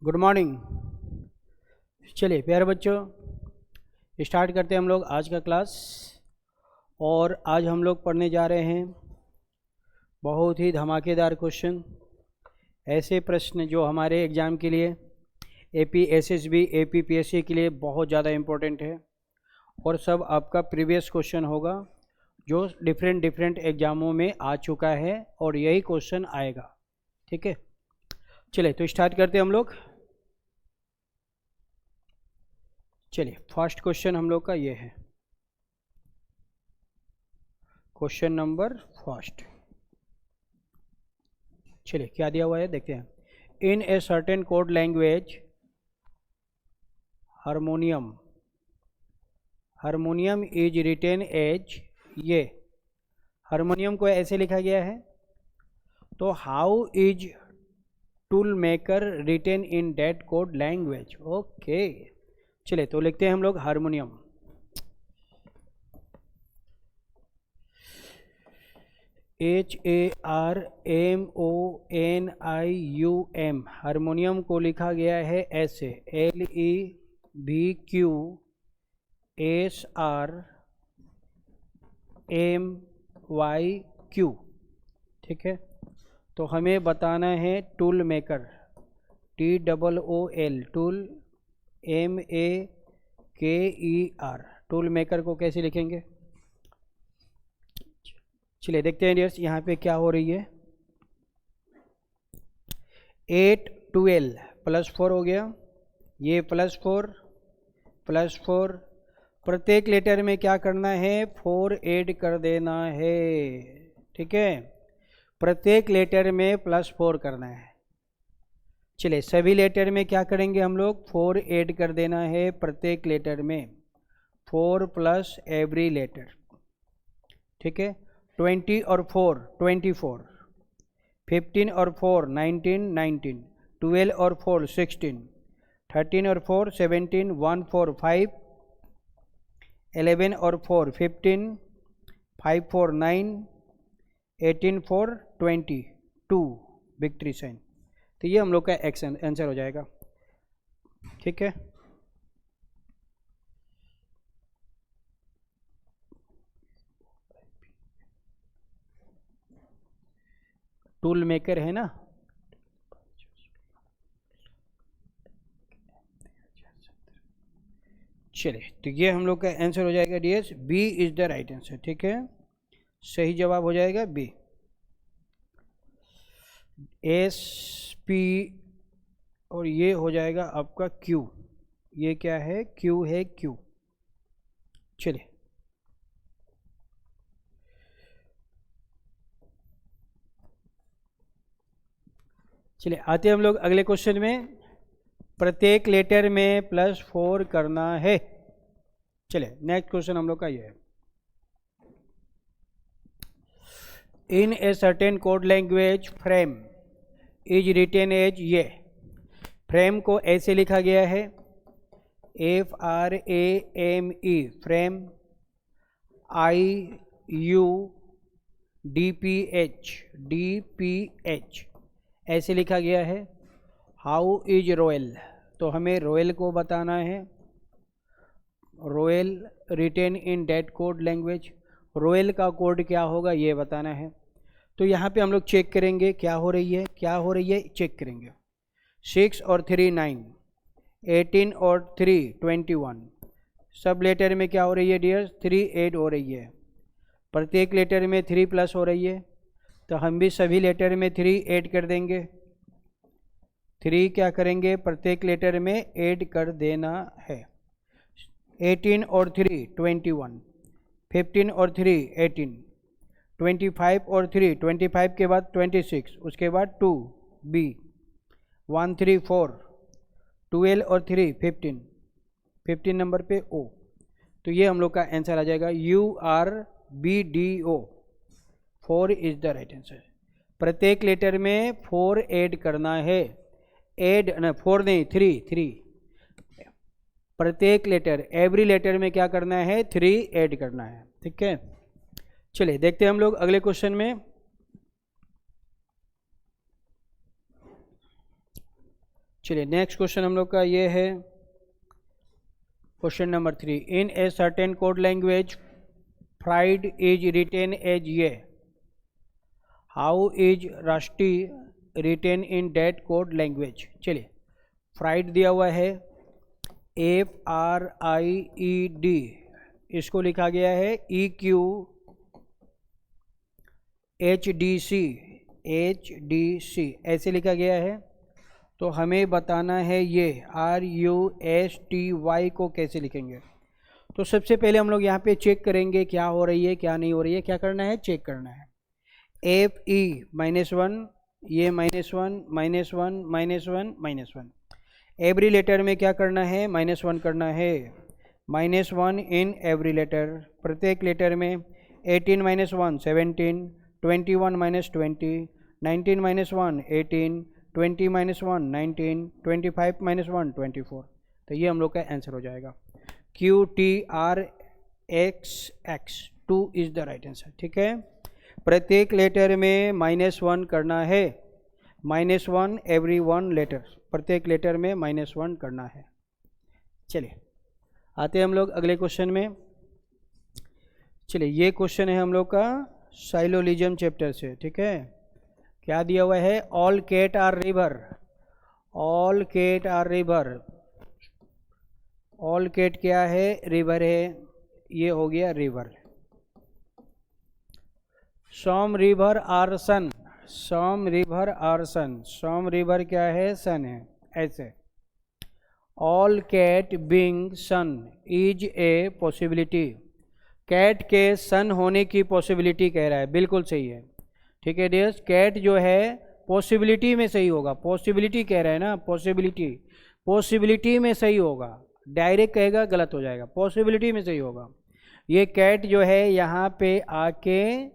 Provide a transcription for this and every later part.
Good morning. चलिए प्यारे बच्चों, स्टार्ट करते हैं हम लोग आज का क्लास। और आज हम लोग पढ़ने जा रहे हैं बहुत ही धमाकेदार क्वेश्चन, ऐसे प्रश्न जो हमारे एग्ज़ाम के लिए एपी एसएसबी एपी पीएससी के लिए बहुत ज़्यादा इम्पोर्टेंट है। और सब आपका प्रीवियस क्वेश्चन होगा जो डिफरेंट एग्ज़ामों में आ चुका है और यही क्वेश्चन आएगा। ठीक है, चलिए तो स्टार्ट करते हैं हम लोग। चलिए फर्स्ट क्वेश्चन हम लोग का ये है, क्वेश्चन नंबर फर्स्ट। चलिए क्या दिया हुआ है देखते हैं। In a certain code language harmonium is written as, ये हारमोनियम को ऐसे लिखा गया है, तो how is tool maker written in that code language. Okay, चलिए तो लिखते हैं हम लोग हारमोनियम। HARMONIUM, हारमोनियम को लिखा गया है ऐसे LEBQSRMYQ। ठीक है, तो हमें बताना है tool maker, TOOL, tool MAKER, tool maker को कैसे लिखेंगे। चलिए देखते हैं डियर्स, यहाँ पे क्या हो रही है। 8 12 +4 हो गया, ये +4 +4, प्रत्येक लेटर में क्या करना है, 4 ऐड कर देना है। ठीक है, प्रत्येक लेटर में +4 करना है। चलिए सभी लेटर में क्या करेंगे हम लोग, 4 ऐड कर देना है प्रत्येक लेटर में, 4 प्लस एवरी लेटर। ठीक है, 20 और 4 24, 15 और 4 19 19, 12 और 4 16, 13 और 4 17, 1 4 5, 11 और 4 15, 5 4 9, 18 4 22, विक्ट्री साइन। तो ये हम लोग का आंसर हो जाएगा। ठीक है, टूल मेकर है ना। चलिए तो ये हम लोग का आंसर हो जाएगा dears, B is the right answer. ठीक है, सही जवाब हो जाएगा बी। SP और ये हो जाएगा आपका Q, ये क्या है, Q है Q। चलिए चलिए आते हैं हम लोग अगले क्वेश्चन में। प्रत्येक लेटर में +4 करना है। चलिए नेक्स्ट क्वेश्चन हम लोग का ये है। In a certain code language frame is written as, ये फ्रेम को ऐसे लिखा गया है FRAME, फ्रेम, IUDPH ऐसे लिखा गया है। हाउ इज रोयल, तो हमें रोयल को बताना है, royal written in that code language, royal का कोड क्या होगा ये बताना है। तो यहाँ पे हम लोग चेक करेंगे क्या हो रही है, क्या हो रही है चेक करेंगे। 6 और 3 9, 18 और 3 21, सब लेटर में क्या हो रही है डियर, 3 ऐड हो रही है, प्रत्येक लेटर में 3 प्लस हो रही है, तो हम भी सभी लेटर में 3 ऐड कर देंगे। 3 क्या करेंगे, प्रत्येक लेटर में ऐड कर देना है। 18 और 3 21, 15 और 3 18, 25 और 3 25 के बाद 26, उसके बाद 2 B, 1 3 4, 12 और 3 15, 15 नंबर पे O। तो ये हम लोग का आंसर आ जाएगा URBDO, 4 is the right answer. प्रत्येक लेटर में 4 ऐड करना है, ऐड ना 4 नहीं 3, प्रत्येक लेटर एवरी लेटर में क्या करना है, 3 ऐड करना है। ठीक है, चलिए देखते हैं हम लोग अगले क्वेश्चन में। चलिए नेक्स्ट क्वेश्चन हम लोग का ये है question number 3। In a certain code language fried is written as ये, how is rusty written in that code language. चलिए फ्राइड दिया हुआ है FRIED, इसको लिखा गया है EQHDC ऐसे लिखा गया है। तो हमें बताना है ये RUSTY को कैसे लिखेंगे। तो सबसे पहले हम लोग यहाँ पे चेक करेंगे क्या हो रही है क्या नहीं हो रही है। क्या करना है, चेक करना है। FE -1, ये -1 -1 -1 -1, एवरी लेटर में क्या करना है, -1 करना है। -1 इन एवरी लेटर, प्रत्येक लेटर में। 18 -1 17, 21 -20, 19 -1 18, 20 -1 19, 25 -1 24। तो ये हम लोग का आंसर हो जाएगा। QTRXX 2 is the right answer. ठीक है, प्रत्येक लेटर में -1 करना है। -1 एवरी 1 लेटर, प्रत्येक लेटर में -1 करना है। चलिए आते हैं हम लोग अगले क्वेश्चन में। चलिए ये क्वेश्चन है हम लोग का साइलोलिज्म चैप्टर से। ठीक है, क्या दिया हुआ है, all cat are river, all cat are river. All cat क्या है, रिवर है, ये हो गया river. Some river are sun, some river are sun, some river क्या है, सन है। ऐसे all cat being sun is a possibility, cat के सन होने की पॉसिबिलिटी कह रहा है, बिल्कुल सही है। ठीक है डियर्स, कैट जो है पॉसिबिलिटी में सही होगा, पॉसिबिलिटी कह रहा है ना, पॉसिबिलिटी, पॉसिबिलिटी में सही होगा। डायरेक्ट कहेगा गलत हो जाएगा, पॉसिबिलिटी में सही होगा। ये कैट जो है यहाँ पे आके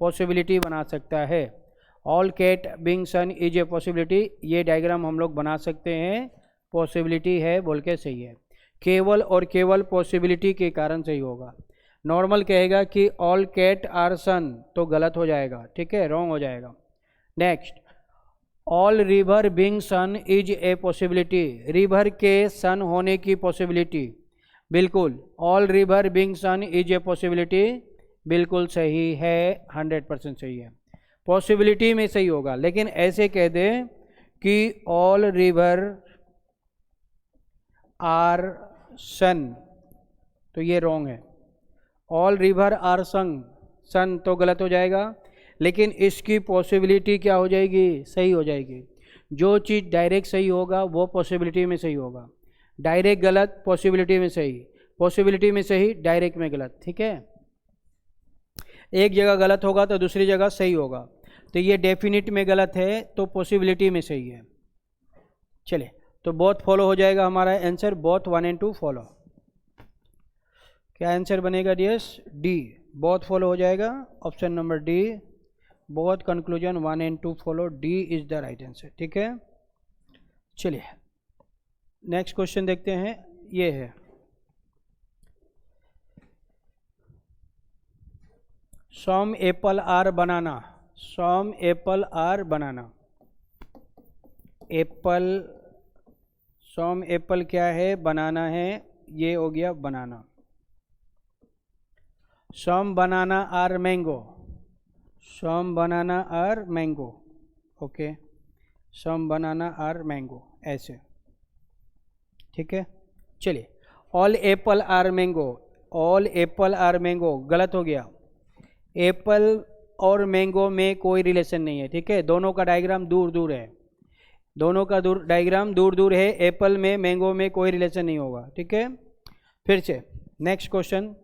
पॉसिबिलिटी बना सकता है। All cat being sun is a possibility, ये डायग्राम हम लोग बना सकते हैं, पॉसिबिलिटी है बोल के सही है। केवल और केवल पॉसिबिलिटी के कारण सही होगा। नॉर्मल कहेगा कि ऑल कैट आर सन तो गलत हो जाएगा, ठीक है, रॉन्ग हो जाएगा। Next, all river being sun is a possibility, river के सन होने की पॉसिबिलिटी, बिल्कुल all river being sun is a possibility, बिल्कुल सही है, 100% सही है। पॉसिबिलिटी में सही होगा, लेकिन ऐसे कह दे कि ऑल रिवर आर सन तो ये रॉन्ग है। ऑल रिवर आर सन तो गलत हो जाएगा, लेकिन इसकी पॉसिबिलिटी क्या हो जाएगी, सही हो जाएगी। जो चीज़ डायरेक्ट सही होगा वो पॉसिबिलिटी में सही होगा, डायरेक्ट गलत, पॉसिबिलिटी में सही, पॉसिबिलिटी में सही, डायरेक्ट में गलत। ठीक है, एक जगह गलत होगा तो दूसरी जगह सही होगा। तो ये डेफिनिट में गलत है तो पॉसिबिलिटी में सही है। चलिए, तो बोथ फॉलो हो जाएगा हमारा आंसर, बोथ 1 और 2 फॉलो। क्या आंसर बनेगा डियर्स, डी, बोथ फॉलो हो जाएगा। Option number D, both conclusion 1 और 2 follow, D is the right answer. ठीक है, चलिए नेक्स्ट क्वेश्चन देखते हैं। ये है some apple are banana, some apple are banana. Apple, some apple क्या है, बनाना है, ये हो गया banana. Some banana are mango, some banana are mango, okay, some banana are mango, ऐसे। ठीक है, चलिए all apple are mango, all apple are mango गलत हो गया। एप्पल और मैंगो में कोई रिलेशन नहीं है। ठीक है, दोनों का डायग्राम दूर दूर है, दोनों का डायग्राम दूर दूर है। एप्पल में मैंगो में कोई रिलेशन नहीं होगा। ठीक है, फिर से next question,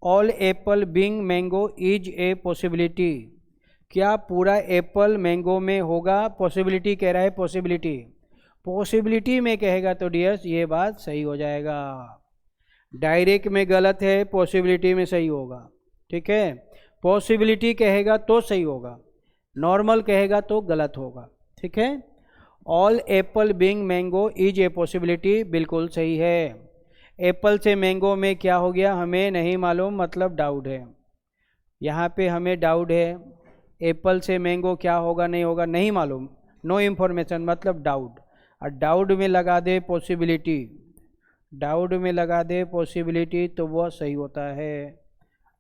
all Apple being mango is a possibility, क्या पूरा एप्पल मैंगो में होगा, पॉसिबिलिटी कह रहा है, पॉसिबिलिटी, पॉसिबिलिटी में कहेगा तो डियर्स ये बात सही हो जाएगा। डायरेक्ट में गलत है, पॉसिबिलिटी में सही होगा। ठीक है, पॉसिबिलिटी कहेगा तो सही होगा, नॉर्मल कहेगा तो गलत होगा। ठीक है, all Apple being mango is a possibility, बिल्कुल सही है। एप्पल से मैंगो में क्या हो गया हमें नहीं मालूम, मतलब डाउट है, यहाँ पे हमें डाउट है। एप्पल से मैंगो क्या होगा नहीं होगा नहीं मालूम, नो इन्फॉर्मेशन मतलब डाउट। और डाउट में लगा दे पॉसिबिलिटी, डाउट में लगा दे पॉसिबिलिटी तो वह सही होता है,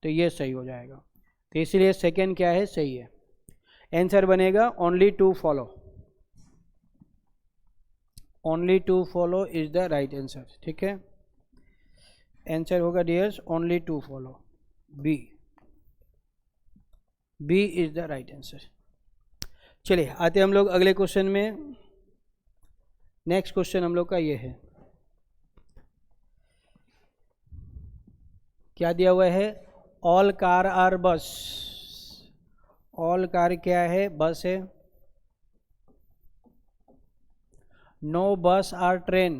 तो ये सही हो जाएगा। तो इसलिए सेकेंड क्या है, सही है। आंसर बनेगा only two follow, only two follow is the right answer. ठीक है, आंसर होगा dears only two follow, B, B is the right answer. चलिए आते हम लोग अगले क्वेश्चन में। नेक्स्ट क्वेश्चन हम लोग का ये है, क्या दिया हुआ है, ऑल कार आर बस, ऑल कार क्या है, बस है। नो बस आर ट्रेन,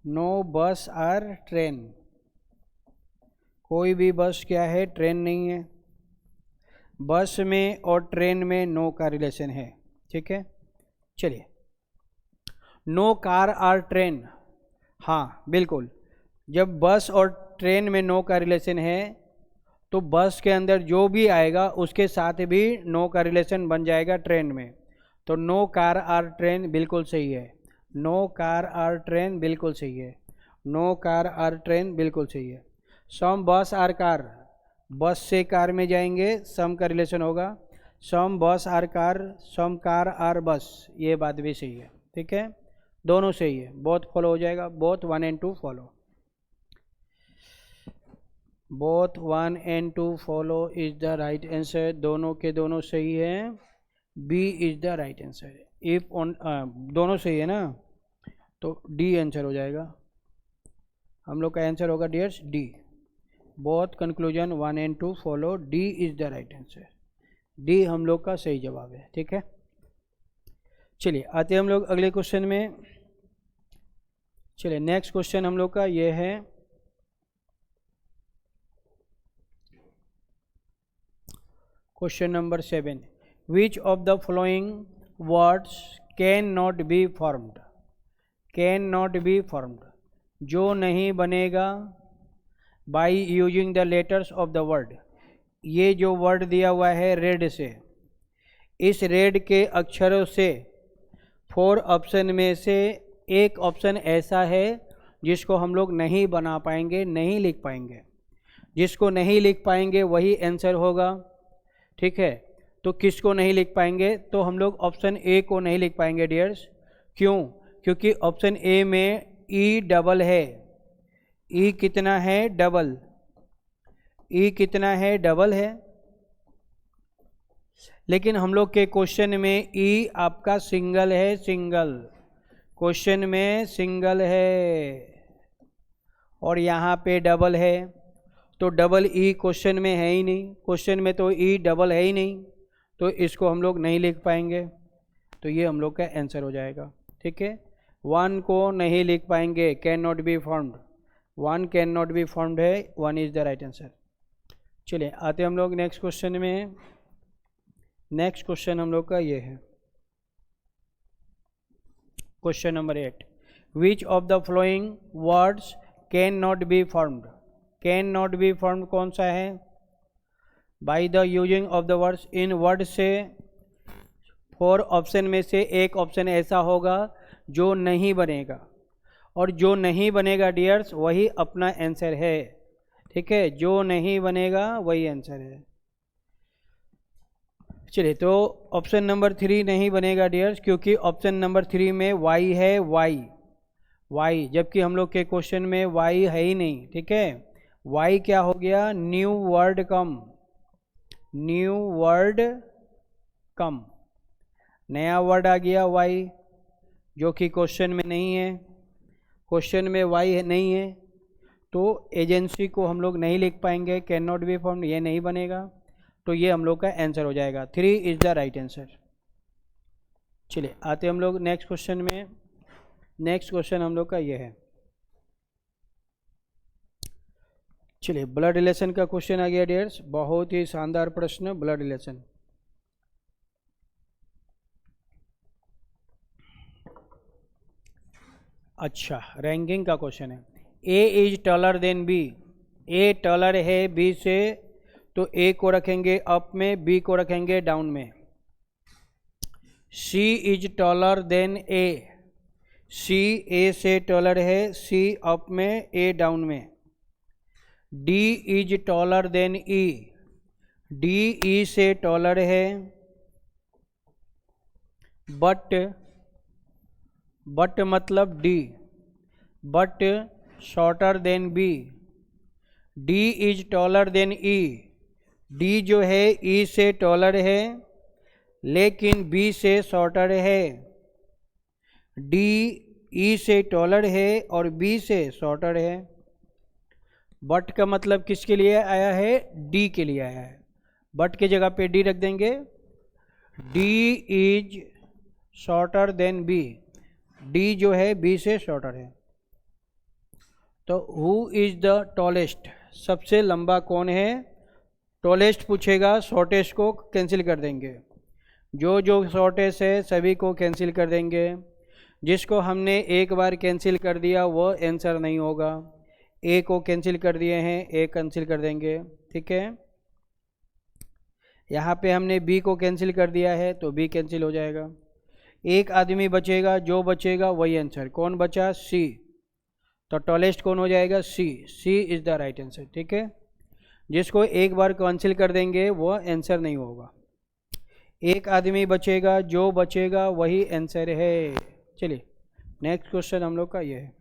नो बस आर ट्रेन, कोई भी बस क्या है, ट्रेन नहीं है। बस में और ट्रेन में नो का रिलेशन है। ठीक है, चलिए, नो कार आर ट्रेन, हाँ बिल्कुल, जब बस और ट्रेन में नो का रिलेशन है तो बस के अंदर जो भी आएगा उसके साथ भी नो का रिलेशन बन जाएगा ट्रेन में। तो नो कार आर ट्रेन बिल्कुल सही है, नो कार आर ट्रेन बिल्कुल सही है, नो कार आर ट्रेन बिल्कुल सही है। सम बस आर कार, बस से कार में जाएंगे, सम का रिलेशन होगा। Some bus are car, some car are bus, ये बात भी सही है। ठीक है, दोनों सही है, बोथ फॉलो हो जाएगा, both 1 and 2 follow, both 1 and 2 follow is the right answer, दोनों के दोनों सही है, B is the right answer. If on दोनों सही है ना, तो डी आंसर हो जाएगा, हम लोग का आंसर होगा dears D, both conclusion 1 and 2 follow, D is the right answer, D हम लोग का सही जवाब है। ठीक है, चलिए आते हम लोग अगले क्वेश्चन में। चलिए नेक्स्ट क्वेश्चन हम लोग का ये है, question number 7, which of the following words can not be formed, can not be formed, जो नहीं बनेगा by using the letters of the word. ये जो वर्ड दिया हुआ है रेड से, इस रेड के अक्षरों से 4 ऑप्शन में से एक ऑप्शन ऐसा है जिसको हम लोग नहीं बना पाएंगे, नहीं लिख पाएंगे, जिसको नहीं लिख पाएंगे वही आंसर होगा। ठीक है, तो किसको नहीं लिख पाएंगे, तो हम लोग ऑप्शन ए को नहीं लिख पाएंगे डियर्स। क्यों, क्योंकि ऑप्शन ए में ई डबल है, ई कितना है, डबल, ई कितना है, डबल है। लेकिन हम लोग के क्वेश्चन में ई आपका सिंगल है, सिंगल, क्वेश्चन में सिंगल है और यहाँ पे डबल है, तो डबल ई क्वेश्चन में है ही नहीं, क्वेश्चन में तो ई डबल है ही नहीं, तो इसको हम लोग नहीं लिख पाएंगे, तो ये हम लोग का आंसर हो जाएगा। ठीक है, 1 को नहीं लिख पाएंगे, can not be formed, 1 can not be formed है, 1 इज द राइट आंसर। चलिए आते हम लोग नेक्स्ट क्वेश्चन में। नेक्स्ट क्वेश्चन हम लोग का ये है, question number 8, which of the flowing words can not be formed, can not be formed कौन सा है, by the using of the words, in word से 4 ऑप्शन में से एक ऑप्शन ऐसा होगा जो नहीं बनेगा, और जो नहीं बनेगा डियर्स वही अपना आंसर है। ठीक है, जो नहीं बनेगा वही आंसर है। चलिए, तो ऑप्शन नंबर 3 नहीं बनेगा डियर्स, क्योंकि ऑप्शन नंबर 3 में वाई है, वाई, वाई, जबकि हम लोग के क्वेश्चन में वाई है ही नहीं। ठीक है, वाई क्या हो गया, न्यू वर्ड कम, न्यू वर्ड कम, नया वर्ड आ गया वाई, जो कि क्वेश्चन में नहीं है, क्वेश्चन में वाई है नहीं है, तो एजेंसी को हम लोग नहीं लिख पाएंगे, कैन नॉट बी फॉर्म्ड, ये नहीं बनेगा, तो ये हम लोग का आंसर हो जाएगा, 3 इज द राइट आंसर। चलिए आते हम लोग नेक्स्ट क्वेश्चन में। नेक्स्ट क्वेश्चन हम लोग का ये है, चलिए ब्लड रिलेशन का क्वेश्चन आ गया डियर्स, बहुत ही शानदार प्रश्न, ब्लड रिलेशन। अच्छा, रैंकिंग का क्वेश्चन है, A is taller than B, A taller है बी से, तो ए को रखेंगे अप में, बी को रखेंगे डाउन में। C is taller than A, C A से टॉलर है, सी अप में ए डाउन में। D is taller than E, D E से टॉलर है। बट मतलब D, but shorter than B. D is taller than E, D जो है ई से टॉलर है लेकिन बी से शॉर्टर है। डी ई से टॉलर है और बी से शॉर्टर है। बट का मतलब किसके लिए आया है? डी के लिए आया है। बट की जगह पे डी रख देंगे। D is shorter than B, D जो है बी से शॉर्टर है। तो हु इज द टॉलेस्ट, सबसे लंबा कौन है? टॉलेस्ट पूछेगा, शॉर्टेस्ट को कैंसिल कर देंगे। जो शॉर्टेस्ट है सभी को कैंसिल कर देंगे। जिसको हमने एक बार कैंसिल कर दिया वो आंसर नहीं होगा। ए को कैंसिल कर दिए हैं, ए कैंसिल कर देंगे, ठीक है। यहाँ पे हमने बी को कैंसिल कर दिया है तो बी कैंसिल हो जाएगा। एक आदमी बचेगा, जो बचेगा वही आंसर। कौन बचा? सी। तो टॉलेस्ट कौन हो जाएगा? सी। सी इज़ द राइट आंसर, ठीक है। जिसको एक बार कैंसिल कर देंगे वो आंसर नहीं होगा। एक आदमी बचेगा, जो बचेगा वही आंसर है। चलिए नेक्स्ट क्वेश्चन हम लोग का ये है।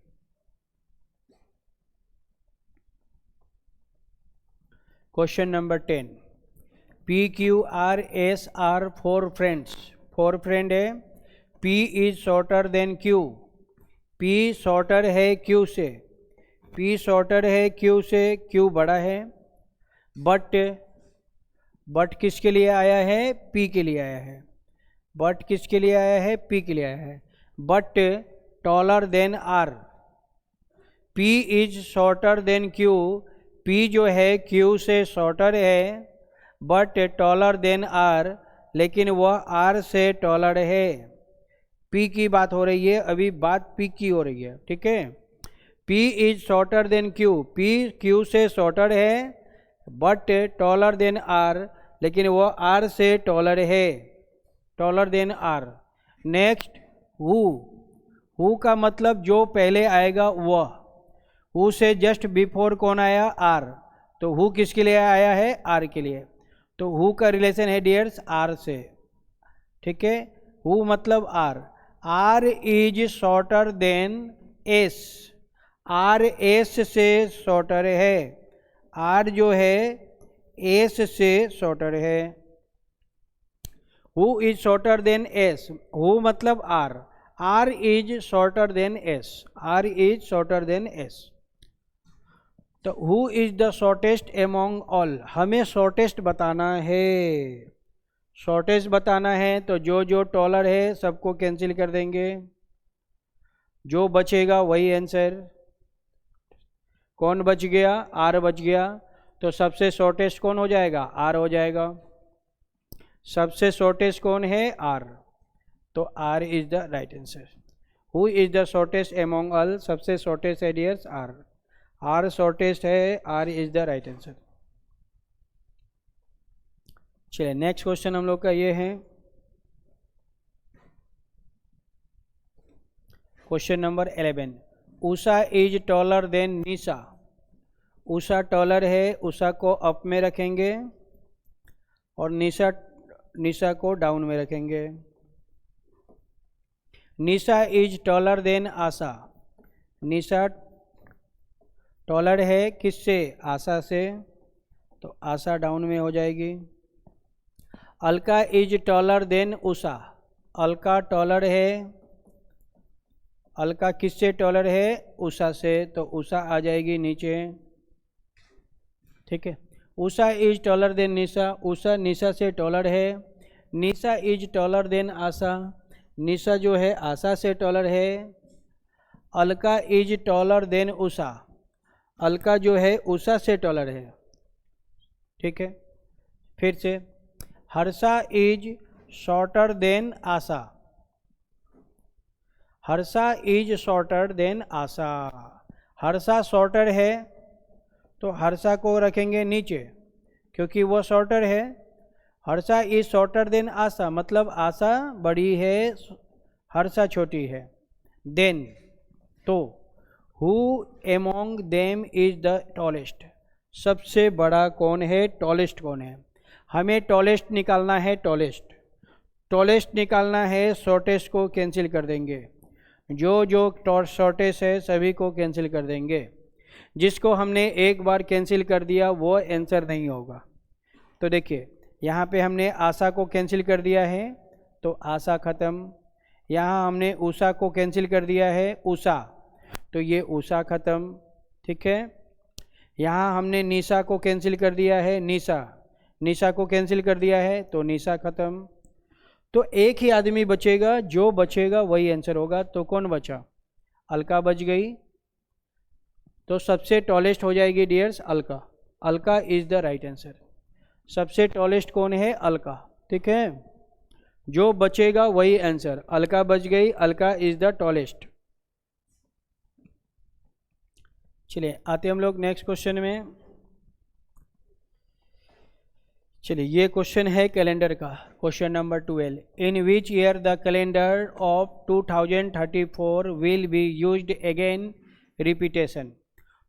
Question number 10। P Q R S R four friends, four friend है। P is shorter then Q, P shorter है Q से, P शॉर्टर है Q से, Q बड़ा है। बट किसके लिए आया है? P के लिए आया है। बट किसके लिए आया है? P के लिए आया है। But taller than R, P is shorter then Q, P जो है Q से शॉर्टर है। बट टॉलर देन R, लेकिन वह R से टॉलर है। P की बात हो रही है, अभी बात P की हो रही है, ठीक है। P is shorter then Q, P Q से शॉर्टर है बट टॉलर देन R, लेकिन वो R से टॉलर है, taller than R। Next who का मतलब जो पहले आएगा वह, हु से जस्ट बिफोर कौन आया? R। तो हु किसके लिए आया है? R के लिए। तो हु का रिलेशन है डियर्स R से, ठीक है। हु मतलब R। R is shorter then S, R S से शॉर्टर है। R जो है S से शॉर्टर है। Who is shorter then S, who मतलब R, R is shorter then S, R is shorter then S। तो who is the shortest among all, हमें shortest बताना है। शॉर्टेस्ट बताना है तो जो टॉलर है सबको कैंसिल कर देंगे, जो बचेगा वही आंसर। कौन बच गया? R बच गया। तो सबसे शॉर्टेस्ट कौन हो जाएगा? R हो जाएगा। सबसे शॉर्टेस्ट कौन है? R। तो R is the right answer. Who is the shortest among all, सबसे शॉर्टेस्ट है डियर्स R। R शॉर्टेस्ट है, R is the right answer. चलिए नेक्स्ट क्वेश्चन हम लोग का ये है। Question number 11। Usha is taller then Nisha, Usha taller है, उषा को अप में रखेंगे और निशा को डाउन में रखेंगे। Nisha is taller than Asha, Nisha taller है किससे? आशा से, तो आशा डाउन में हो जाएगी। Alka is taller then Usha, Alka taller है, अलका किससे टॉलर है? उषा से, तो उषा आ जाएगी नीचे, ठीक है। उषा इज टॉलर देन निशा, उषा निशा से टॉलर है। निशा इज टॉलर देन आशा, निशा जो है आशा से टॉलर है। Alka is taller then Usha, Alka जो है उषा से टॉलर है, ठीक है। फिर से Harsha is shorter then Asha, Harsha is shorter then Asha, Harsha shorter है तो हर्षा को रखेंगे नीचे क्योंकि वो शॉर्टर है। हर्षा इज शॉर्टर देन आशा, मतलब आशा बड़ी है, हर्षा छोटी है। देन तो who among them is the tallest, सबसे बड़ा कौन है, टॉलेस्ट कौन है। हमें टॉलेस्ट निकालना है, टॉलेस्ट निकालना है, शॉर्टेस्ट को कैंसिल कर देंगे, जो शॉर्टेस्ट है सभी को कैंसिल कर देंगे। जिसको हमने एक बार कैंसिल कर दिया वो आंसर नहीं होगा। तो देखिए यहाँ पे हमने आशा को कैंसिल कर दिया है तो आशा ख़त्म, यहाँ हमने उषा को कैंसिल कर दिया है उषा, तो ये उषा ख़त्म, ठीक है। यहाँ हमने निशा को कैंसिल कर दिया है निशा को कैंसिल कर दिया है तो निशा ख़त्म। तो एक ही आदमी बचेगा, जो बचेगा वही आंसर होगा। तो कौन बचा, अलका बच गई, तो सबसे टॉलेस्ट हो जाएगी dears Alka is the right answer. सबसे टॉलेस्ट कौन है, अलका, ठीक है। जो बचेगा वही आंसर, अलका बच गई, अलका इज द टॉलेस्ट। चलिए आते हम लोग नेक्स्ट क्वेश्चन में। चलिए ये क्वेश्चन है कैलेंडर का, question number 12। In which year the calendar of 2034 will be used again repetition.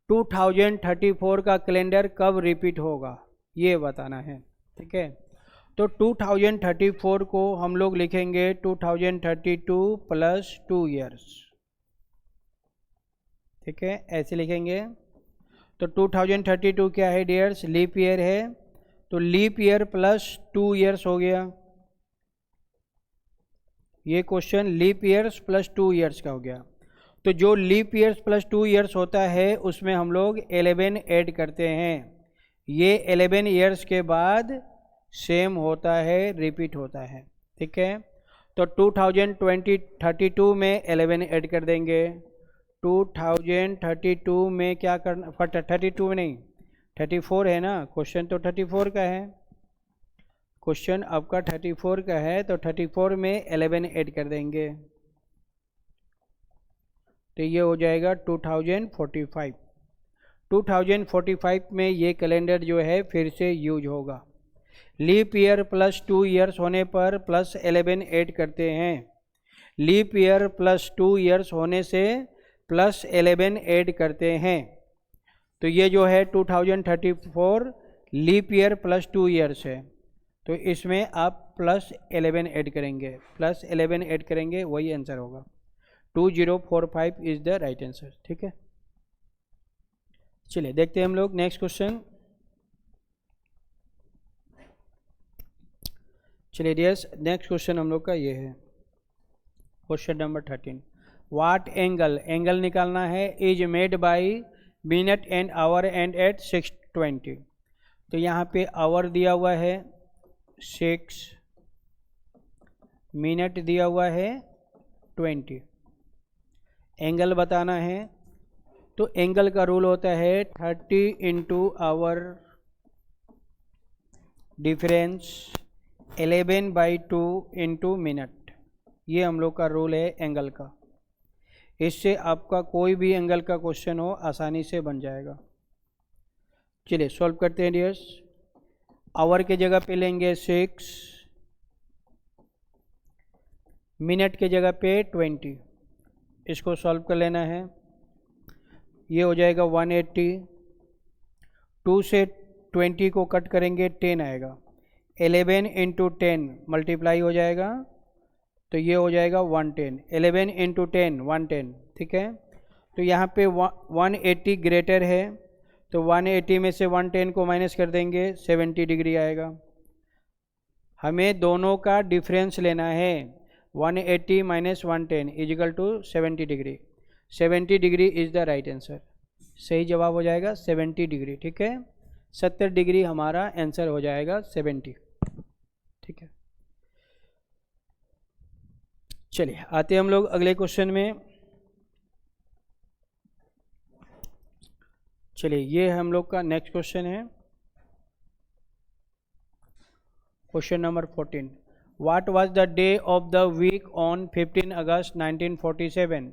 2034 का कैलेंडर कब रिपीट होगा ये बताना है, ठीक है। तो 2034 को हम लोग लिखेंगे 2032 प्लस 2 ईयर्स, ठीक है, ऐसे लिखेंगे। तो 2032 क्या है डियर्स, लीप ईयर है, तो लीप ईयर प्लस 2 ईयर्स हो गया। ये question leap years plus 2 years का हो गया। तो जो लीप ईयर्स प्लस 2 ईयर्स होता है उसमें हम लोग 11 ऐड करते हैं। ये 11 ईयर्स के बाद सेम होता है, रिपीट होता है, ठीक है। तो 2032 में 11 ऐड कर देंगे। 2032 में क्या करना, 32 में नहीं 34 है ना, क्वेश्चन तो 34 का है, क्वेश्चन आपका 34 का है, तो 34 में 11 ऐड कर देंगे, तो ये हो जाएगा 2045। 2045 में ये कैलेंडर जो है फिर से यूज होगा। लीप ईयर प्लस 2 ईयर्स होने पर प्लस 11 ऐड करते हैं, लीप ईयर प्लस 2 ईयर्स होने से प्लस 11 ऐड करते हैं। तो ये जो है 2034 लीप ईयर प्लस 2 ईयर्स है, तो इसमें आप प्लस 11 ऐड करेंगे, प्लस 11 ऐड करेंगे, वही आंसर होगा। 2045 इज द राइट आंसर, ठीक है। चलिए देखते हैं हम लोग नेक्स्ट क्वेश्चन। चलिए डियर्स नेक्स्ट क्वेश्चन हम लोग का ये है, क्वेश्चन नंबर 13। व्हाट एंगल निकालना है is made by minute and hour and at 6:20। तो यहाँ पे आवर दिया हुआ है 6, मिनट दिया हुआ है 20, एंगल बताना है। तो एंगल का रूल होता है 30 into hour difference 11/2 into minute, ये हम लोग का रूल है एंगल का। इससे आपका कोई भी एंगल का क्वेश्चन हो आसानी से बन जाएगा। चलिए सॉल्व करते हैं डियर्स। आवर के जगह पे लेंगे 6, मिनट के जगह पे 20, इसको सॉल्व कर लेना है। ये हो जाएगा 180, 2 से 20 को कट करेंगे 10 आएगा, 11 इंटू 10 मल्टीप्लाई हो जाएगा, तो ये हो जाएगा 110, 11 इंटू 10 110, ठीक है। तो यहाँ पे 180 ग्रेटर है, तो 180 में से 110 को माइनस कर देंगे, 70 डिग्री आएगा। हमें दोनों का डिफरेंस लेना है, 180 minus 110 is equal to 70 degree. 70 degree is the right answer, सही जवाब हो जाएगा 70 डिग्री, ठीक है। 70 डिग्री हमारा आंसर हो जाएगा 70, ठीक है। चलिए आते हम लोग अगले क्वेश्चन में। चलिए ये हम लोग का नेक्स्ट क्वेश्चन है, question number 14। What was the day of the week on 15 अगस्त 1947।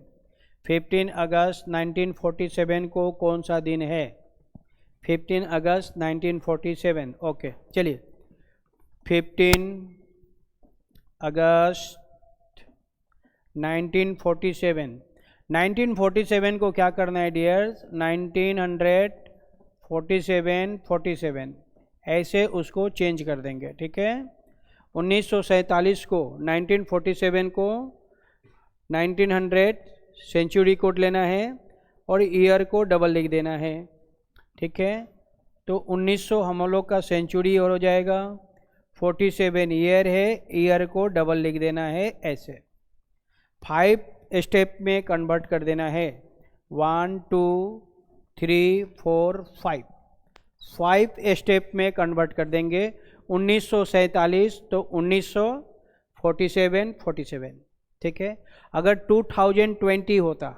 15 अगस्त 1947 को कौन सा दिन है, 15 अगस्त 1947, ओके। चलिए 15 अगस्त 1947 1947 को क्या करना है डियर्स, 1947 ऐसे उसको चेंज कर देंगे, ठीक है। 1947 को 1947 को 1900 सेंचुरी कोड लेना है और ईयर को डबल लिख देना है, ठीक है। तो 1900 हम लोग का सेंचुरी और हो जाएगा, 47 ईयर है, ईयर को डबल लिख देना है ऐसे। 5 स्टेप में कन्वर्ट कर देना है, 1 2 3 4 5 स्टेप में कन्वर्ट कर देंगे। 1947 तो 1947, ठीक है। अगर 2020 होता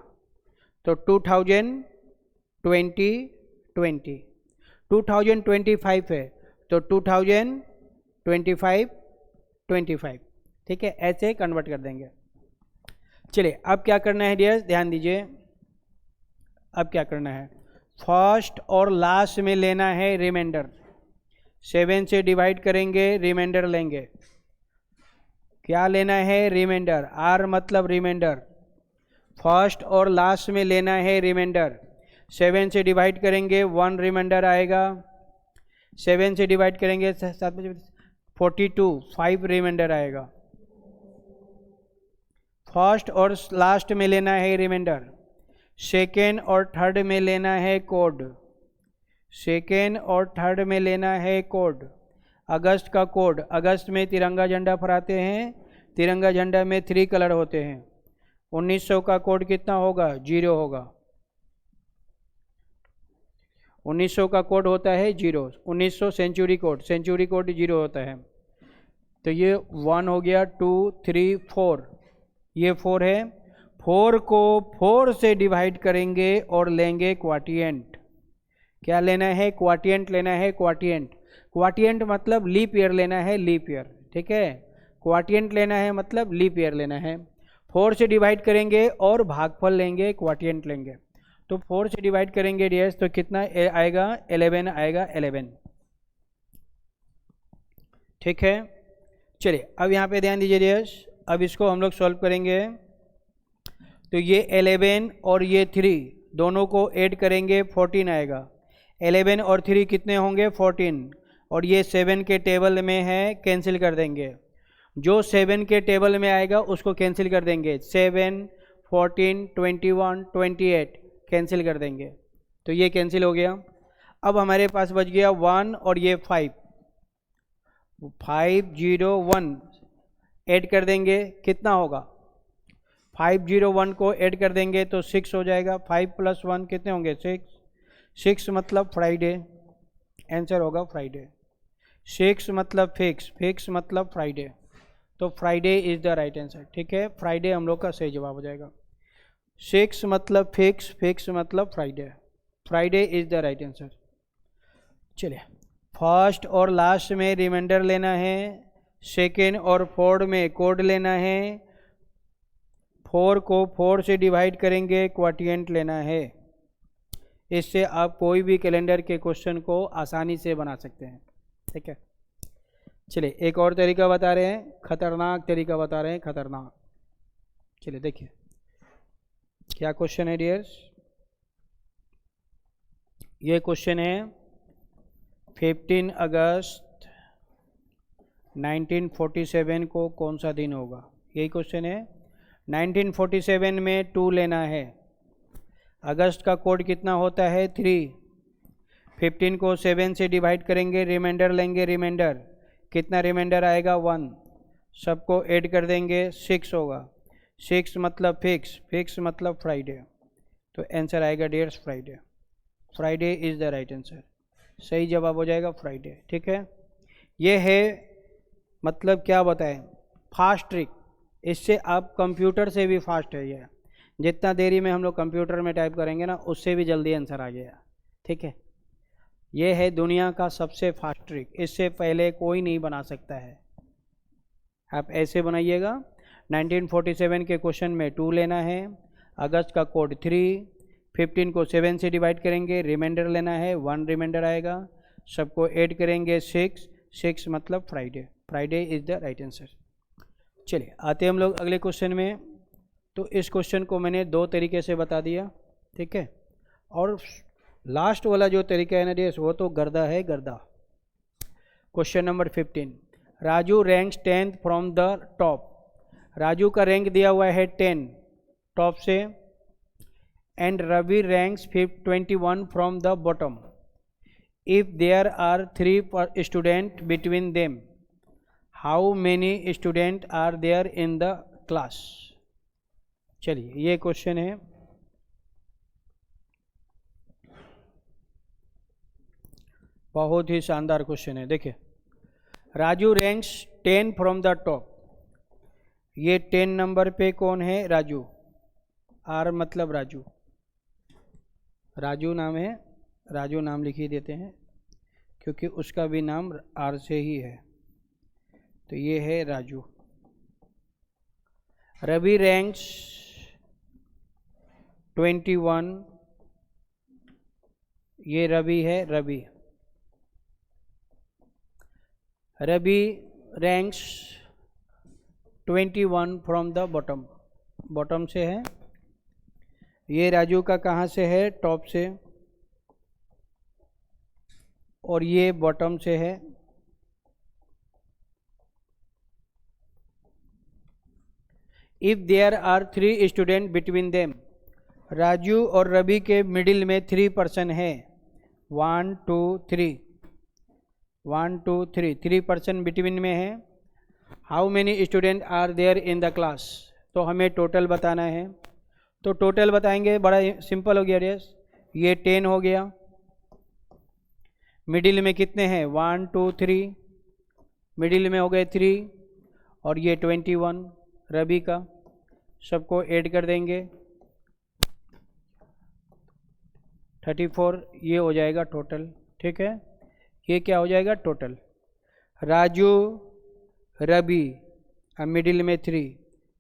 तो 2025 है तो 2025, ठीक है, ऐसे कन्वर्ट कर देंगे। चलिए अब क्या करना है डियर्स, ध्यान दीजिए। अब क्या करना है, फर्स्ट और लास्ट में लेना है रिमाइंडर। 7 से डिवाइड करेंगे, रिमाइंडर लेंगे। क्या लेना है, रिमाइंडर। आर मतलब रिमाइंडर। फर्स्ट और लास्ट में लेना है रिमाइंडर। 7 से डिवाइड करेंगे, 1 रिमाइंडर आएगा। 7 से डिवाइड करेंगे 42, 5 रिमाइंडर आएगा। फर्स्ट और लास्ट में लेना है रिमाइंडर। सेकेंड और थर्ड में लेना है कोड। सेकेंड और थर्ड में लेना है कोड। अगस्त का कोड, अगस्त में तिरंगा झंडा फहराते हैं, तिरंगा झंडा में 3 कलर होते हैं। 1900 का कोड कितना होगा, 0 होगा। 1900 का कोड होता है 0। 1900 सेंचुरी कोड 0 होता है। तो ये 1 हो गया, 2 3 4, ये 4 है। 4 को 4 से डिवाइड करेंगे और लेंगे क्वाटिएंट। क्या लेना है, क्वाटिएंट लेना है। क्वाटिएंट मतलब लीप ईयर लेना है, लीप ईयर, ठीक है। क्वाटिएंट लेना है मतलब लीप ईयर लेना है। 4 से डिवाइड करेंगे और भागफल लेंगे, क्वाटिएंट लेंगे। तो 4 से डिवाइड करेंगे डियर्स तो कितना आएगा, 11 आएगा, 11, ठीक है। चलिए अब यहाँ पे ध्यान दीजिए डियर्स, अब इसको हम लोग सॉल्व करेंगे। तो ये 11 और ये 3 दोनों को ऐड करेंगे, 14 आएगा। 11 और 3 कितने होंगे, 14, और ये 7 के टेबल में है, कैंसिल कर देंगे। जो 7 के टेबल में आएगा उसको कैंसिल कर देंगे। 7 14 21 28 कैंसिल कर देंगे, तो ये कैंसिल हो गया। अब हमारे पास बच गया 1 और ये 5 501 ऐड कर देंगे, कितना होगा, 501 को ऐड कर देंगे तो 6 हो जाएगा। 5 + 1 कितने होंगे, 6 मतलब फ्राइडे, आंसर होगा फ्राइडे। 6 मतलब फिक्स मतलब फ्राइडे, तो Friday is the right answer, ठीक है। फ्राइडे हम लोग का सही जवाब हो जाएगा। 6 मतलब फिक्स मतलब Friday is the right answer. चलिए फर्स्ट और लास्ट में रिमाइंडर लेना है, सेकेंड और फोर्थ में कोड लेना है। 4 को 4 से डिवाइड करेंगे, क्वाटिएंट लेना है। इससे आप कोई भी कैलेंडर के क्वेश्चन को आसानी से बना सकते हैं, ठीक है। चलिए एक और तरीका बता रहे हैं, खतरनाक तरीका बता रहे हैं, खतरनाक। चलिए देखिए क्या क्वेश्चन है डियर्स। ये क्वेश्चन है 15 अगस्त 1947 को कौन सा दिन होगा, यही क्वेश्चन है। 1947 में 2 लेना है। अगस्त का कोड कितना होता है, 3। 15 को 7 से डिवाइड करेंगे, रिमाइंडर लेंगे। रिमाइंडर कितना, रिमाइंडर आएगा 1, सबको ऐड कर देंगे, 6 होगा। 6 मतलब फिक्स मतलब फ्राइडे, तो आंसर आएगा dears Friday. Friday is the right answer, सही जवाब हो जाएगा फ्राइडे, ठीक है। ये है मतलब क्या बताएं, फास्ट ट्रिक। इससे आप कंप्यूटर से भी फास्ट है ये, जितना देरी में हम लोग कंप्यूटर में टाइप करेंगे ना, उससे भी जल्दी आंसर आ गया, ठीक है। ये है दुनिया का सबसे फास्ट ट्रिक, इससे पहले कोई नहीं बना सकता है। आप ऐसे बनाइएगा। 1947 के क्वेश्चन में 2 लेना है, अगस्त का कोड 3, 15 को 7 से डिवाइड करेंगे, रिमाइंडर लेना है, 1 रिमाइंडर आएगा, सबको ऐड करेंगे, 6 मतलब Friday. Friday is the right answer. चलिए आते हम लोग अगले क्वेश्चन में। तो इस क्वेश्चन को मैंने दो तरीके से बता दिया, ठीक है। और लास्ट वाला जो तरीका है ना डियर्स, वो तो गर्दा है, गर्दा। Question number 15, Raju ranks 10th from the top. Raju का रैंक दिया हुआ है 10 टॉप से, and Ravi ranks 21 from the bottom. If there are 3 student between them, how many student are there in the class. चलिए ये क्वेश्चन है। बहुत ही शानदार क्वेश्चन है। देखिए, Raju ranks 10 from the top. ये 10 नंबर पे कौन है? राजू। आर मतलब राजू, राजू नाम है, राजू नाम लिख ही देते हैं क्योंकि उसका भी नाम आर से ही है। तो ये है राजू। रवि रैंक्स 21, ये रवि है, Ravi. Ravi ranks 21 from the bottom, bottom से है। ये राजू का कहाँ से है? टॉप से। और ये बॉटम से है। If there are 3 student between them, Raju और रवि के मिडिल में 3 पर्सन है। 1 2 3, 1 2 3, 3 पर्सन बिटवीन में है। How many student are there in the class, तो हमें टोटल बताना है। तो टोटल बताएंगे, बड़ा सिंपल हो गया यस। ये 10 हो गया, मिडिल में कितने हैं? 1 2 3, मिडिल में हो गए 3, और ये 21 रवि का, सबको ऐड कर देंगे 34, ये हो जाएगा टोटल, ठीक है। ये क्या हो जाएगा? टोटल। राजू, रवि और मिडिल में 3,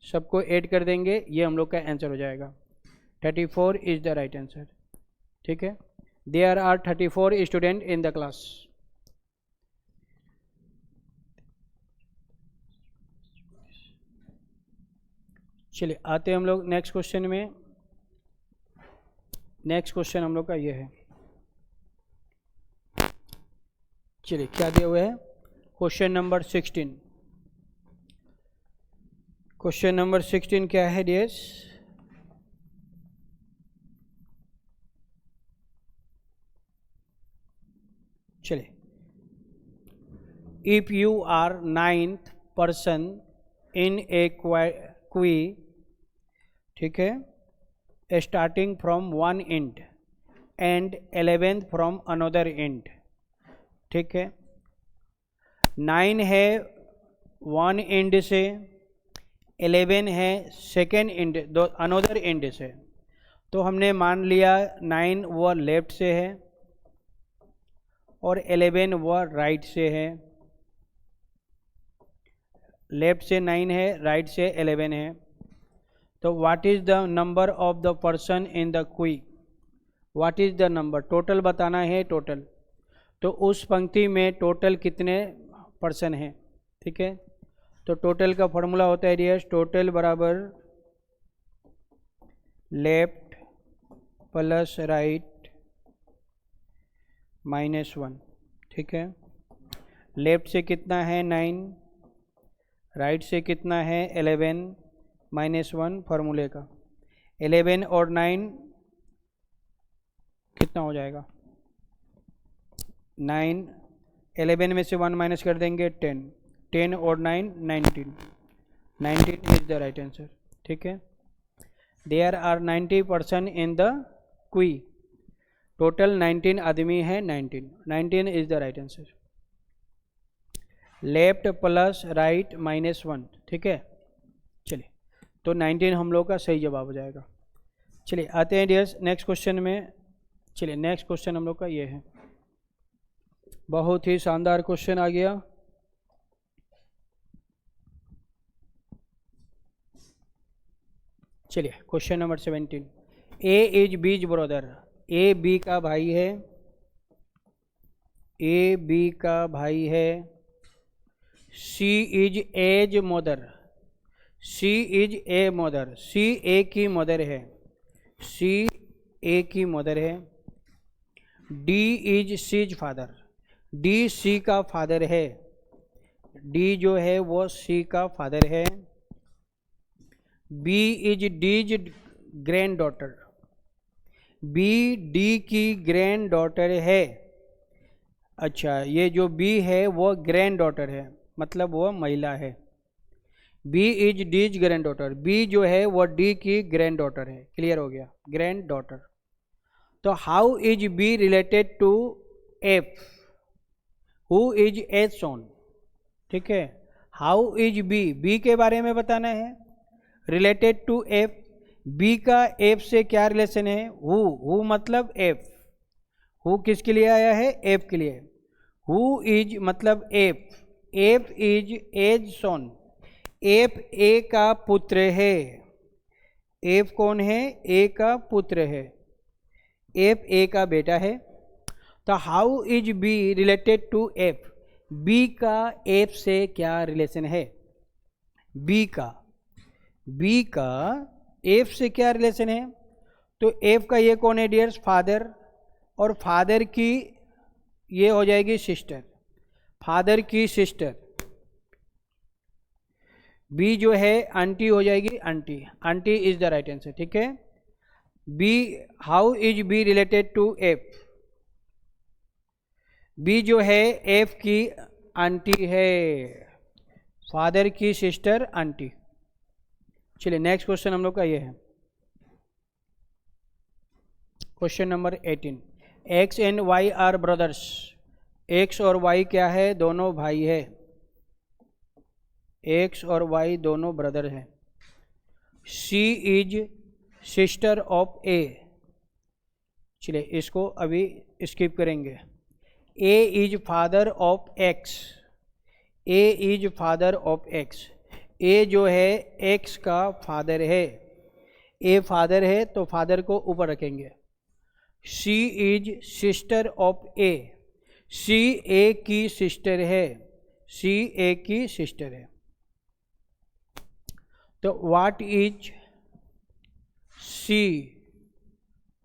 सबको ऐड कर देंगे, ये हम लोग का आंसर हो जाएगा। 34 इज द राइट आंसर, ठीक है। There are 34 student in the class. चलिए आते हैं हम लोग नेक्स्ट क्वेश्चन में। नेक्स्ट क्वेश्चन हम लोग का ये है। चलिए क्या दिए हुए है? Question number 16। क्वेश्चन नंबर 16 क्या है डियर्स? चलिए, if you are 9th person in a queue, ठीक है, starting from one end and 11th from another end, ठीक है। 9 है वन एंड से, 11 है सेकेंड एंड, दो अनदर एंड से। तो हमने मान लिया 9 वो लेफ्ट से है और 11 वो राइट से है। लेफ्ट से 9 है, राइट से 11 है। तो what is the number of the person in the queue? What is the number? Total बताना है, टोटल। तो उस पंक्ति में टोटल कितने पर्सन हैं, ठीक है। तो टोटल का फॉर्मूला होता है डियर्स, टोटल बराबर लेफ्ट प्लस राइट -1, ठीक है। लेफ्ट से कितना है? 9, राइट से कितना है? 11 -1 फार्मूले का। 11 और 9 कितना हो जाएगा? 9, 11 में से 1 माइनस कर देंगे 10, 10 और 9 19, 19 इज द राइट आंसर, ठीक है। There are 90 person in the queue, total 19 आदमी है, 19 is the right answer. Left plus right -1, ठीक है। चलिए, तो 19 हम लोग का सही जवाब हो जाएगा। चलिए आते हैं डियर्स नेक्स्ट क्वेश्चन में। चलिए नेक्स्ट क्वेश्चन हम लोग का ये है। बहुत ही शानदार क्वेश्चन आ गया। चलिए question number 17। A is B's brother, A B का भाई है, ए बी का भाई है। C is A's mother, C is A mother, C A की मदर है, शी ए की मदर है। D is C's father, D C का फादर है, डी जो है वो सी का फादर है। B is D's granddaughter, B D की ग्रैंड डॉटर है। अच्छा, ये जो बी है वो ग्रैंड डॉटर है, मतलब वो महिला है। B is D's granddaughter, B जो है वो डी की ग्रैंड डॉटर है। क्लियर हो गया, ग्रैंड डॉटर। तो how is B related to F, who is A's son. ठीक है, हाउ इज बी, बी के बारे में बताना है, रिलेटेड टू एफ। बी का एफ से क्या रिलेशन है, हु मतलब एफ, हु किसके लिए आया है, एफ के लिए। हु इज मतलब F, F is A's son, F A का पुत्र है। एफ कौन है, ए का पुत्र है, एफ ए का बेटा है। तो how is B related to F, B का एफ से क्या रिलेशन है, बी का एफ से क्या रिलेशन है। तो एफ का ये कौन है डियर्स, फादर, और फादर की ये हो जाएगी सिस्टर, फादर की सिस्टर। बी जो है आंटी हो जाएगी, aunty, aunty is the right answer. ठीक है, B, how is B related to F, B जो है एफ की आंटी है, फादर की सिस्टर आंटी। चलिए नेक्स्ट क्वेश्चन हम लोग का ये है, question number 18। X and Y are brothers, X और वाई क्या है, दोनों भाई है, एक्स और वाई दोनों ब्रदर हैं। C is sister of A, चलिए इसको अभी स्किप करेंगे। A is father of X, A is father of X, A जो है एक्स का फादर है, ए फादर है तो फादर को ऊपर रखेंगे। C is sister of A, C A की सिस्टर है, सी ए की सिस्टर है। तो what is C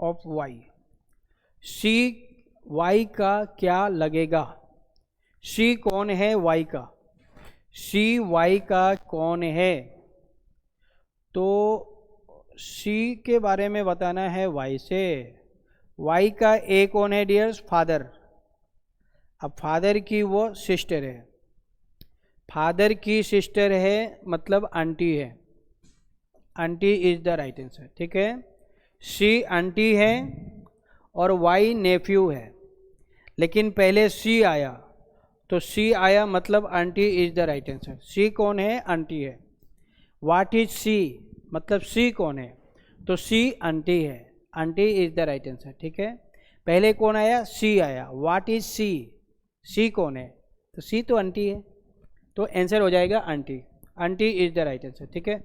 of Y, C Y का क्या लगेगा, सी कौन है वाई का, सी वाई का कौन है। तो सी के बारे में बताना है वाई से, वाई का ए कौन है डियर्स, फादर। अब फादर की वो सिस्टर है, फादर की सिस्टर है मतलब आंटी है, aunty is the right answer. ठीक है, सी आंटी है और वाई नेफ्यू है, लेकिन पहले सी आया तो सी आया मतलब aunty is the right answer. C कौन है, आंटी है। व्हाट इज सी मतलब सी कौन है, तो सी आंटी है, aunty is the right answer. ठीक है, पहले कौन आया, सी आया। व्हाट इज सी, सी कौन है, तो सी तो आंटी है, तो आंसर हो जाएगा aunty, aunty is the right answer. ठीक है,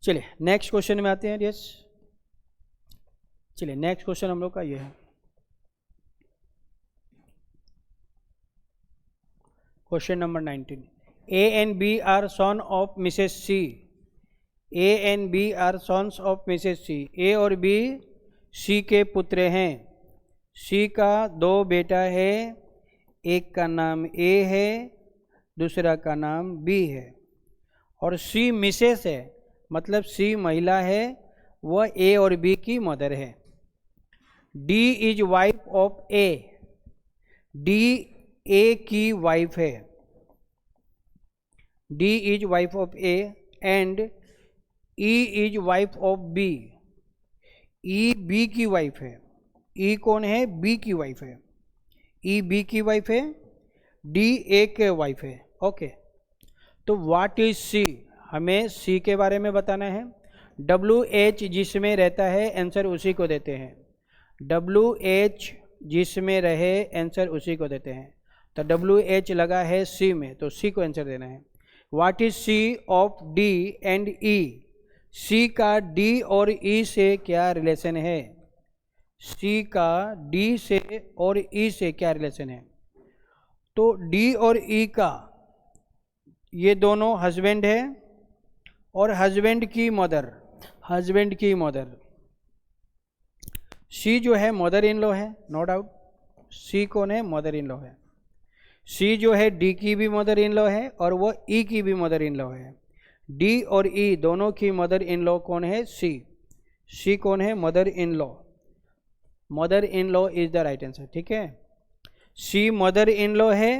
चलिए नेक्स्ट क्वेश्चन में आते हैं। यस, चलिए नेक्स्ट क्वेश्चन हम लोग का ये है, question number 19। A and B are son of Mrs C, A and B are sons of Mrs C, A और बी सी के पुत्र हैं। सी का दो बेटा है, एक का नाम ए है, दूसरा का नाम बी है। और सी मिसेस है मतलब सी महिला है, वह ए और बी की मदर है। D is wife of A, D A की वाइफ है, D is wife of A. And E is wife of B, E B की वाइफ है, ई कौन है, बी की वाइफ है, ई बी की वाइफ है, डी ए के वाइफ है। ओके, तो व्हाट इज सी, हमें सी के बारे में बताना है। डब्ल्यू एच जिसमें रहता है आंसर उसी को देते हैं, डब्ल्यू एच जिसमें रहे आंसर उसी को देते हैं। तो डब्ल्यू एच लगा है सी में, तो सी को आंसर देना है। What is C of D and E, C का डी और ई से क्या रिलेशन है, सी का डी से और ई से क्या रिलेशन है। तो डी और ई का ये दोनों हस्बैंड है और हस्बैंड की मदर, हस्बैंड की मदर, सी जो है मदर इन लॉ है, नो डाउट। सी कौन है? मदर इन लॉ है। सी जो है डी की भी मदर इन लॉ है और वो ई की भी मदर इन लॉ है। डी और ई दोनों की मदर इन लॉ कौन है? सी। सी कौन है? Mother in law. Mother in law is the right answer, ठीक है। सी मदर इन लॉ है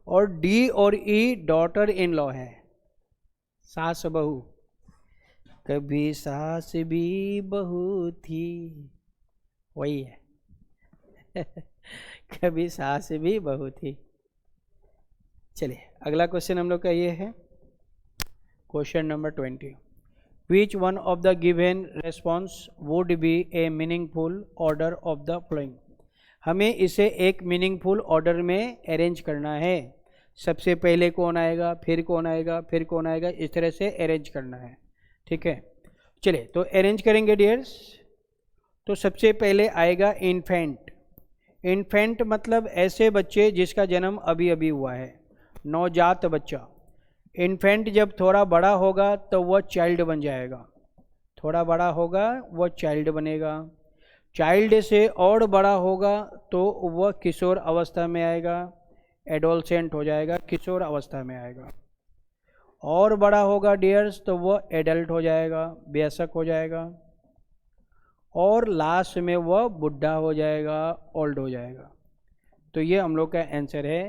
और डी और ई डॉटर इन लॉ है, सास बहू। कभी सास भी बहू थी, वही है कभी सास भी बहू थी। चलिए अगला क्वेश्चन हम लोग का ये है, question number 20। Which one of the given response would be A meaningful order of the flowing. हमें इसे एक मीनिंगफुल ऑर्डर में अरेंज करना है। सबसे पहले कौन आएगा, फिर कौन आएगा, फिर कौन आएगा, इस तरह से अरेंज करना है, ठीक है। चलिए तो अरेंज करेंगे डियर्स। तो सबसे पहले आएगा इन्फेंट। इन्फेंट मतलब ऐसे बच्चे जिसका जन्म अभी अभी हुआ है, नवजात बच्चा। इन्फेंट जब थोड़ा बड़ा होगा तो वह चाइल्ड बन जाएगा, थोड़ा बड़ा होगा वह चाइल्ड बनेगा। चाइल्ड से और बड़ा होगा तो वह किशोर अवस्था में आएगा, एडोलसेंट हो जाएगा, किशोर अवस्था में आएगा। और बड़ा होगा डियर्स तो वह एडल्ट हो जाएगा, वयस्क हो जाएगा। और लास्ट में वह बुढ़ा हो जाएगा, ओल्ड हो जाएगा। तो ये हम लोग का आंसर है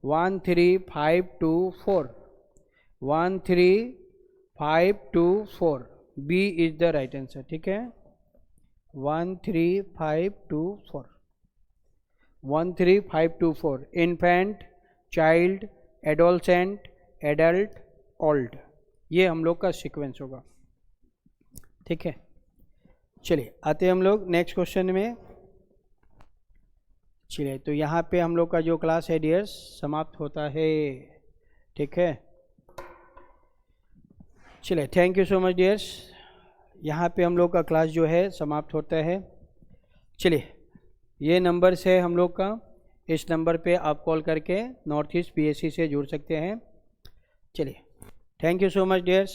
1 3 5 2 4। 1 3 5 2 4 B is the right answer, ठीक है। 1 3 5 2 4 1 3 5 2 4 infant, child, adolescent, adult, old, ये हम लोग का सीक्वेंस होगा, ठीक है। चलिए आते हैं हम लोग नेक्स्ट क्वेश्चन में। चलिए तो यहाँ पे हम लोग का जो क्लास है डियर्स समाप्त होता है, ठीक है। चलिए thank you so much dears, यहाँ पे हम लोग का क्लास जो है समाप्त होता है। चलिए ये नंबर से हम लोग का, इस नंबर पे आप कॉल करके नॉर्थ ईस्ट PSC से जुड़ सकते हैं। चलिए thank you so much dears,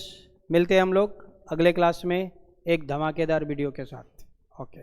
मिलते हैं हम लोग अगले क्लास में एक धमाकेदार वीडियो के साथ। ओके।